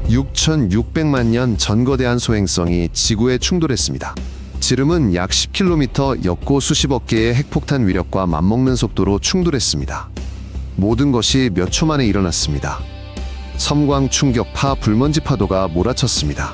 6,600만 년 전 거대한 소행성이 지구에 충돌했습니다. 지름은 약 10km, 였고 수십억 개의 핵폭탄 위력과 맞먹는 속도로 충돌했습니다. 모든 것이 몇 초 만에 일어났습니다. 섬광 충격파, 불먼지 파도가 몰아쳤습니다.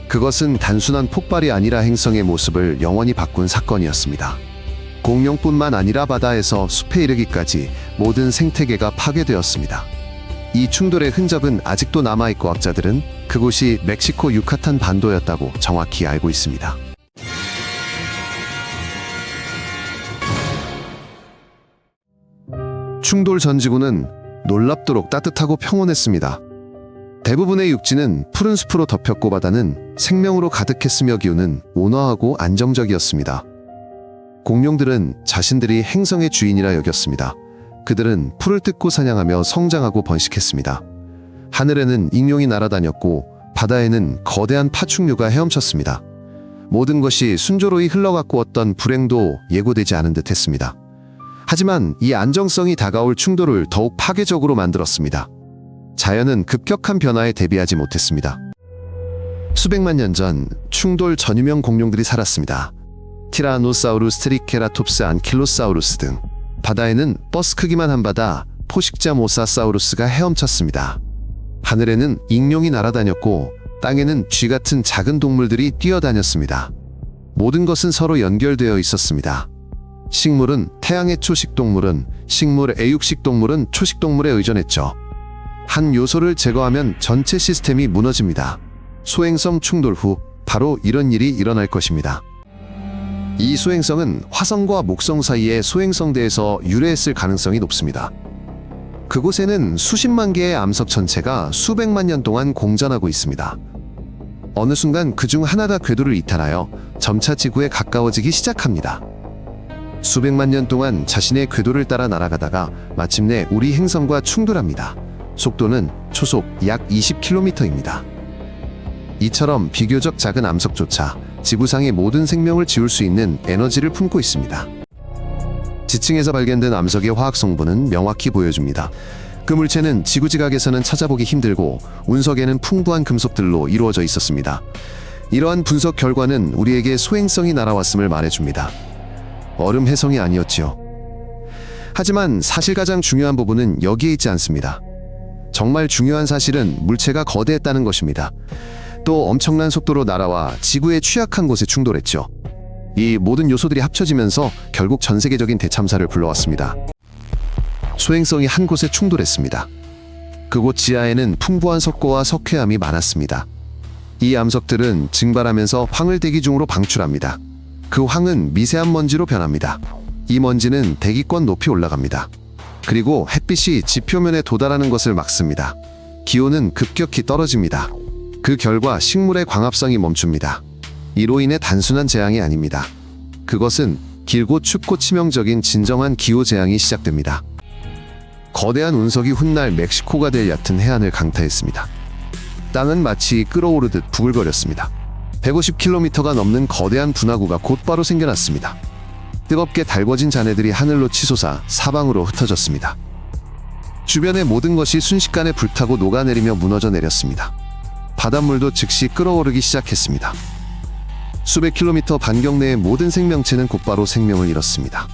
그것은 단순한 폭발이 아니라 행성의 모습을 영원히 바꾼 사건이었습니다. 공룡뿐만 아니라 바다에서 숲에 이르기까지 모든 생태계가 파괴되었습니다. 이 충돌의 흔적은 아직도 남아있고 과학자들은 그곳이 멕시코 유카탄 반도였다고 정확히 알고 있습니다. 충돌 전 지구는 놀랍도록 따뜻하고 평온했습니다. 대부분의 육지는 푸른 숲으로 덮였고 바다는 생명으로 가득했으며 기후는 온화하고 안정적이었습니다. 공룡들은 자신들이 행성의 주인이라 여겼습니다. 그들은 풀을 뜯고 사냥하며 성장하고 번식했습니다. 하늘에는 익룡이 날아다녔고 바다에는 거대한 파충류가 헤엄쳤습니다. 모든 것이 순조로이 흘러갔고 어떤 불행도 예고되지 않은 듯 했습니다. 하지만 이 안정성이 다가올 충돌을 더욱 파괴적으로 만들었습니다. 자연은 급격한 변화에 대비하지 못했습니다. 수백만 년 전 충돌 전유명 공룡들이 살았습니다. 티라노사우루스, 트리케라톱스, 안킬로사우루스 등. 바다에는 버스 크기만 한 바다, 포식자 모사사우루스가 헤엄쳤습니다. 하늘에는 익룡이 날아다녔고 땅에는 쥐 같은 작은 동물들이 뛰어다녔습니다. 모든 것은 서로 연결되어 있었습니다. 식물은 태양의 초식동물은 식물, 애육식동물은 초식동물에 의존했죠. 한 요소를 제거하면 전체 시스템이 무너집니다. 소행성 충돌 후 바로 이런 일이 일어날 것입니다. 이 소행성은 화성과 목성 사이의 소행성대에서 유래했을 가능성이 높습니다. 그곳에는 수십만 개의 암석 전체가 수백만 년 동안 공전하고 있습니다. 어느 순간 그중 하나가 궤도를 이탈하여 점차 지구에 가까워지기 시작합니다. 수백만 년 동안 자신의 궤도를 따라 날아가다가 마침내 우리 행성과 충돌합니다. 속도는 초속 약 20km입니다. 이처럼 비교적 작은 암석조차 지구상의 모든 생명을 지울 수 있는 에너지를 품고 있습니다. 지층에서 발견된 암석의 화학 성분은 명확히 보여줍니다. 그 물체는 지구 지각에서는 찾아보기 힘들고 운석에는 풍부한 금속들로 이루어져 있었습니다. 이러한 분석 결과는 우리에게 소행성이 날아왔음을 말해줍니다. 얼음 해성이 아니었지요. 하지만 사실 가장 중요한 부분은 여기에 있지 않습니다. 정말 중요한 사실은 물체가 거대했다는 것입니다. 또 엄청난 속도로 날아와 지구의 취약한 곳에 충돌했죠. 이 모든 요소들이 합쳐지면서 결국 전 세계적인 대참사를 불러왔습니다. 소행성이 한 곳에 충돌했습니다. 그곳 지하에는 풍부한 석고와 석회암이 많았습니다. 이 암석들은 증발하면서 황을 대기 중으로 방출합니다. 그 황은 미세한 먼지로 변합니다. 이 먼지는 대기권 높이 올라갑니다. 그리고 햇빛이 지표면에 도달하는 것을 막습니다. 기온은 급격히 떨어집니다. 그 결과 식물의 광합성이 멈춥니다. 이로 인해 단순한 재앙이 아닙니다. 그것은 길고 춥고 치명적인 진정한 기후재앙이 시작됩니다. 거대한 운석이 훗날 멕시코가 될 얕은 해안을 강타했습니다. 땅은 마치 끓어오르듯 부글거렸습니다. 150km가 넘는 거대한 분화구가 곧바로 생겨났습니다. 뜨겁게 달궈진 잔해들이 하늘로 치솟아 사방으로 흩어졌습니다. 주변의 모든 것이 순식간에 불타고 녹아내리며 무너져 내렸습니다. 바닷물도 즉시 끓어오르기 시작했습니다. 수백 킬로미터 반경 내의 모든 생명체는 곧바로 생명을 잃었습니다.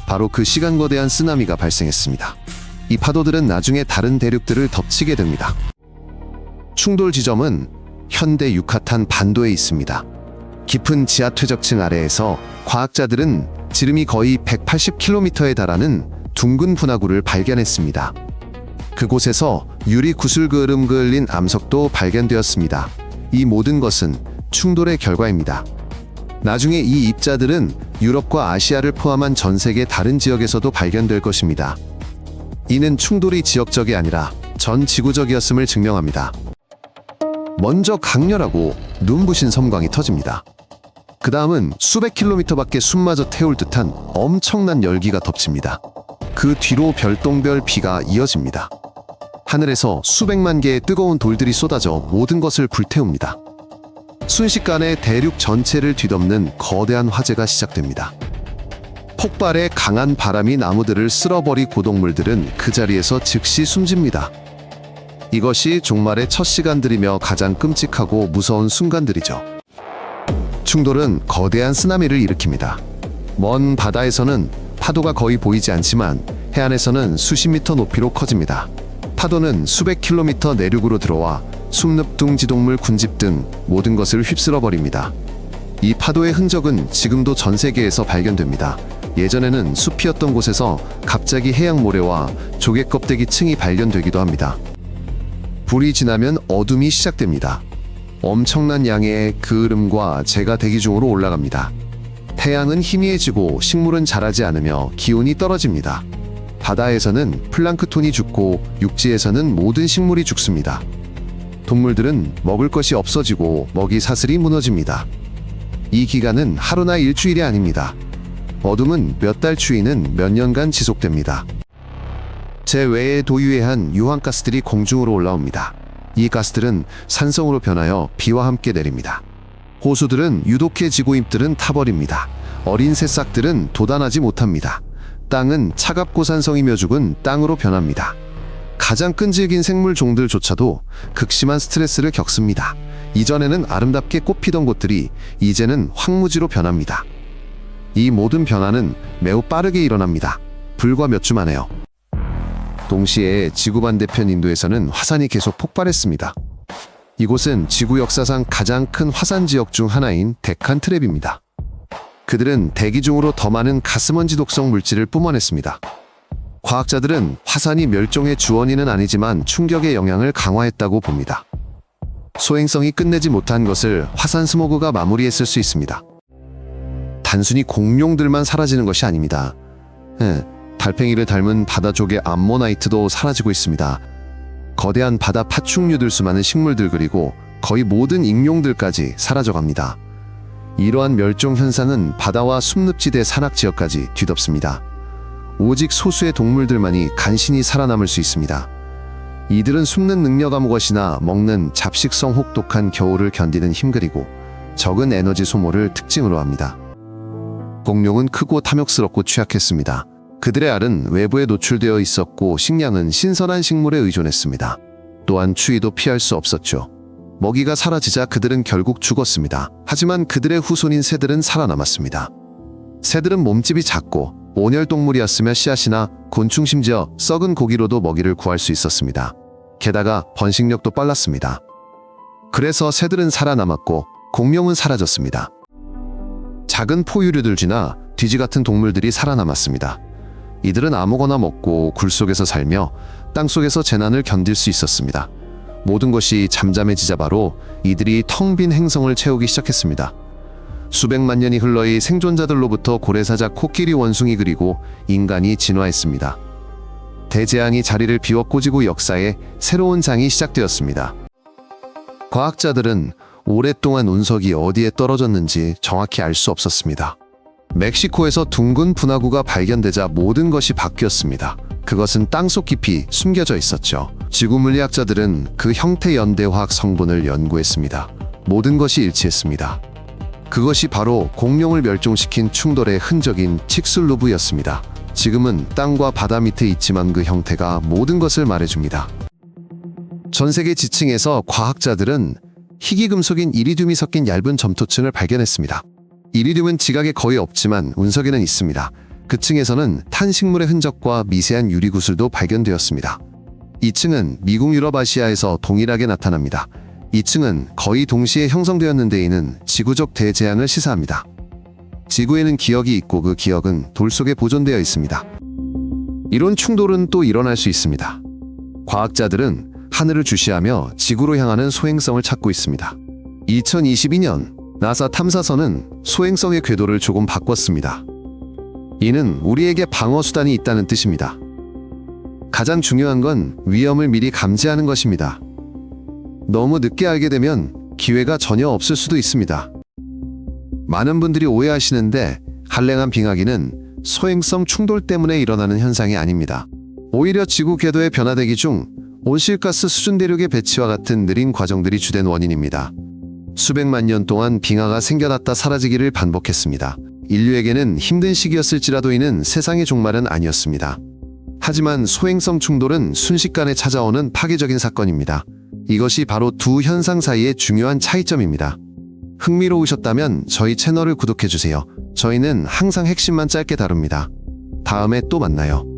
바로 그 시간 거대한 쓰나미가 발생했습니다. 이 파도들은 나중에 다른 대륙들을 덮치게 됩니다. 충돌 지점은 현대 유카탄 반도에 있습니다. 깊은 지하 퇴적층 아래에서 과학자들은 지름이 거의 180km에 달하는 둥근 분화구를 발견했습니다. 그곳에서 유리 구슬 그을음 그을린 암석도 발견되었습니다. 이 모든 것은 충돌의 결과입니다. 나중에 이 입자들은 유럽과 아시아를 포함한 전 세계 다른 지역에서도 발견될 것입니다. 이는 충돌이 지역적이 아니라 전 지구적이었음을 증명합니다. 먼저 강렬하고 눈부신 섬광이 터집니다. 그 다음은 수백 킬로미터 밖에 숨마저 태울 듯한 엄청난 열기가 덮칩니다. 그 뒤로 별똥별 비가 이어집니다. 하늘에서 수백만 개의 뜨거운 돌들이 쏟아져 모든 것을 불태웁니다. 순식간에 대륙 전체를 뒤덮는 거대한 화재가 시작됩니다. 폭발에 강한 바람이 나무들을 쓸어버리고 동물들은 그 자리에서 즉시 숨집니다. 이것이 종말의 첫 시간들이며 가장 끔찍하고 무서운 순간들이죠. 충돌은 거대한 쓰나미를 일으킵니다. 먼 바다에서는 파도가 거의 보이지 않지만 해안에서는 수십 미터 높이로 커집니다. 파도는 수백 킬로미터 내륙으로 들어와 숲늪 지동물 군집 등 모든 것을 휩쓸어 버립니다. 이 파도의 흔적은 지금도 전 세계에서 발견됩니다. 예전에는 숲이었던 곳에서 갑자기 해양 모래와 조개 껍데기 층이 발견되기도 합니다. 불이 지나면 어둠이 시작됩니다. 엄청난 양의 그을음과 재가 대기 중으로 올라갑니다. 태양은 희미해지고 식물은 자라지 않으며 기온이 떨어집니다. 바다에서는 플랑크톤이 죽고 육지에서는 모든 식물이 죽습니다. 동물들은 먹을 것이 없어지고 먹이 사슬이 무너집니다. 이 기간은 하루나 일주일이 아닙니다. 어둠은 몇 달 추위는 몇 년간 지속됩니다. 제외의 도유해한 유황가스들이 공중으로 올라옵니다. 이 가스들은 산성으로 변하여 비와 함께 내립니다. 호수들은 유독해지고 잎들은 타버립니다. 어린 새싹들은 돋아나지 못합니다. 땅은 차갑고 산성이며 죽은 땅으로 변합니다. 가장 끈질긴 생물 종들조차도 극심한 스트레스를 겪습니다. 이전에는 아름답게 꽃피던 곳들이 이제는 황무지로 변합니다. 이 모든 변화는 매우 빠르게 일어납니다. 불과 몇 주 만에요. 동시에 지구 반대편 인도에서는 화산이 계속 폭발했습니다. 이곳은 지구 역사상 가장 큰 화산 지역 중 하나인 데칸 트랩입니다. 그들은 대기 중으로 더 많은 가스먼지 독성 물질을 뿜어냈습니다. 과학자들은 화산이 멸종의 주원인은 아니지만 충격의 영향을 강화했다고 봅니다. 소행성이 끝내지 못한 것을 화산 스모그가 마무리했을 수 있습니다. 단순히 공룡들만 사라지는 것이 아닙니다. 달팽이를 닮은 바다족의 암모나이트도 사라지고 있습니다. 거대한 바다 파충류들 수많은 식물들 그리고 거의 모든 익룡들까지 사라져갑니다. 이러한 멸종 현상은 바다와 숲늪지대 산악지역까지 뒤덮습니다. 오직 소수의 동물들만이 간신히 살아남을 수 있습니다. 이들은 숨는 능력과 무엇이나 먹는 잡식성 혹독한 겨울을 견디는 힘 그리고 적은 에너지 소모를 특징으로 합니다. 공룡은 크고 탐욕스럽고 취약했습니다. 그들의 알은 외부에 노출되어 있었고 식량은 신선한 식물에 의존했습니다. 또한 추위도 피할 수 없었죠. 먹이가 사라지자 그들은 결국 죽었습니다. 하지만 그들의 후손인 새들은 살아남았습니다. 새들은 몸집이 작고 온혈동물이었으며 씨앗이나 곤충 심지어 썩은 고기로도 먹이를 구할 수 있었습니다. 게다가 번식력도 빨랐습니다. 그래서 새들은 살아남았고 공룡은 사라졌습니다. 작은 포유류들 쥐나 뒤지 같은 동물들이 살아남았습니다. 이들은 아무거나 먹고 굴 속에서 살며 땅 속에서 재난을 견딜 수 있었습니다. 모든 것이 잠잠해지자 바로 이들이 텅 빈 행성을 채우기 시작했습니다. 수백만 년이 흘러 이 생존자들로부터 고래사자, 코끼리, 원숭이 그리고 인간이 진화했습니다. 대재앙이 자리를 비워 꼬지고 역사의 새로운 장이 시작되었습니다. 과학자들은 오랫동안 운석이 어디에 떨어졌는지 정확히 알 수 없었습니다. 멕시코에서 둥근 분화구가 발견되자 모든 것이 바뀌었습니다. 그것은 땅속 깊이 숨겨져 있었죠. 지구 물리학자들은 그 형태 연대화학 성분을 연구했습니다. 모든 것이 일치했습니다. 그것이 바로 공룡을 멸종시킨 충돌의 흔적인 칙술루브였습니다. 지금은 땅과 바다 밑에 있지만 그 형태가 모든 것을 말해줍니다. 전 세계 지층에서 과학자들은 희귀금속인 이리듐이 섞인 얇은 점토층을 발견했습니다. 이리듐은 지각에 거의 없지만 운석에는 있습니다. 그 층에서는 탄식물의 흔적과 미세한 유리구슬도 발견되었습니다. 이 층은 미국 유럽아시아에서 동일하게 나타납니다. 이 층은 거의 동시에 형성되었는데 이는 지구적 대재앙을 시사합니다. 지구에는 기억이 있고 그 기억은 돌 속에 보존되어 있습니다. 이런 충돌은 또 일어날 수 있습니다. 과학자들은 하늘을 주시하며 지구로 향하는 소행성을 찾고 있습니다. 2022년 나사 탐사선은 소행성의 궤도를 조금 바꿨습니다. 이는 우리에게 방어 수단이 있다는 뜻입니다. 가장 중요한 건 위험을 미리 감지하는 것입니다. 너무 늦게 알게 되면 기회가 전혀 없을 수도 있습니다. 많은 분들이 오해하시는데 한랭한 빙하기는 소행성 충돌 때문에 일어나는 현상이 아닙니다. 오히려 지구 궤도의 변화 대기 중 온실가스 수준 대륙의 배치와 같은 느린 과정들이 주된 원인입니다. 수백만 년 동안 빙하가 생겨났다 사라지기를 반복했습니다. 인류에게는 힘든 시기였을지라도 이는 세상의 종말은 아니었습니다. 하지만 소행성 충돌은 순식간에 찾아오는 파괴적인 사건입니다. 이것이 바로 두 현상 사이의 중요한 차이점입니다. 흥미로우셨다면 저희 채널을 구독해주세요. 저희는 항상 핵심만 짧게 다룹니다. 다음에 또 만나요.